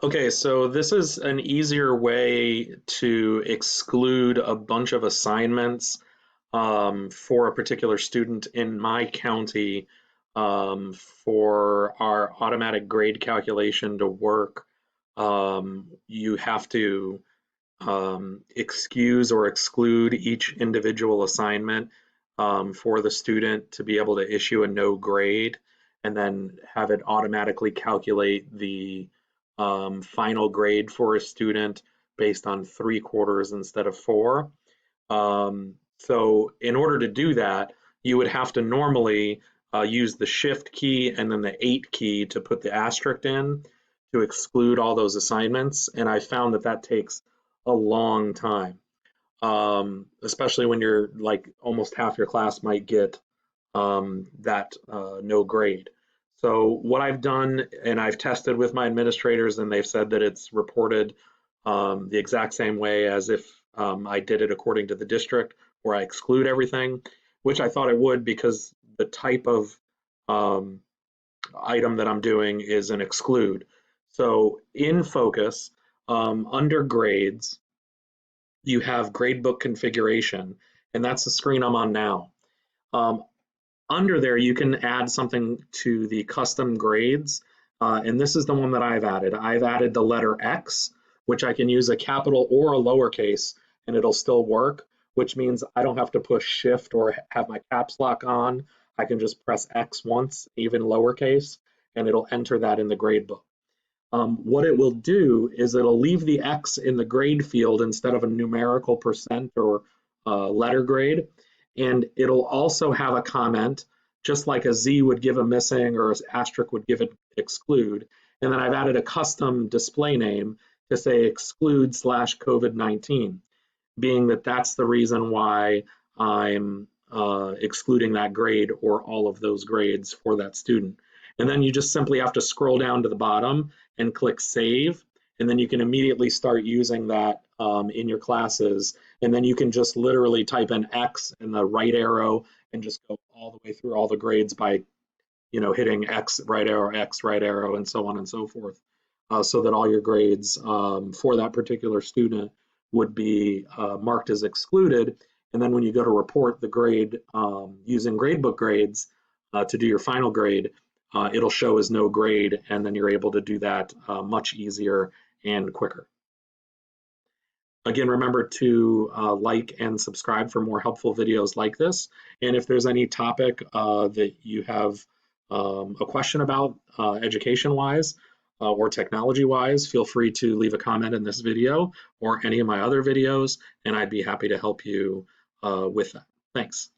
Okay, so this is an easier way to exclude a bunch of assignments for a particular student in my county for our automatic grade calculation to work. You have to excuse or exclude each individual assignment for the student to be able to issue a no grade and then have it automatically calculate the final grade for a student based on 3/4 instead of 4. So in order to do that, you would have to normally use the shift key and then the 8 key to put the asterisk in to exclude all those assignments. And I found that that takes a long time, especially when you're like almost half your class might get that no grade. So what I've done, and I've tested with my administrators, and they've said that it's reported the exact same way as if I did it according to the district, where I exclude everything, which I thought it would because the type of um, item that I'm doing is an exclude. So in Focus, under grades, you have gradebook configuration, and that's the screen I'm on now. Um, Under there, you can add something to the custom grades, and this is the one that I've added. I've added the letter X, which I can use a capital or a lowercase, and it'll still work, which means I don't have to push shift or have my caps lock on. I can just press X once, even lowercase, and it'll enter that in the gradebook. What it will do is it'll leave the X in the grade field instead of a numerical percent or letter grade. And it'll also have a comment, just like a Z would give a missing or an asterisk would give it exclude. And then I've added a custom display name to say exclude / COVID-19, being that that's the reason why I'm excluding that grade or all of those grades for that student. And then you just simply have to scroll down to the bottom and click save. And then you can immediately start using that in your classes. And then you can just literally type in X and the right arrow and just go all the way through all the grades by, hitting X right arrow, and so on and so forth, so that all your grades for that particular student would be marked as excluded. And then when you go to report the grade using gradebook grades to do your final grade, it'll show as no grade, and then you're able to do that much easier and quicker. Again, remember to like and subscribe for more helpful videos like this. And if there's any topic that you have a question about education-wise or technology-wise, feel free to leave a comment in this video or any of my other videos, and I'd be happy to help you with that. Thanks.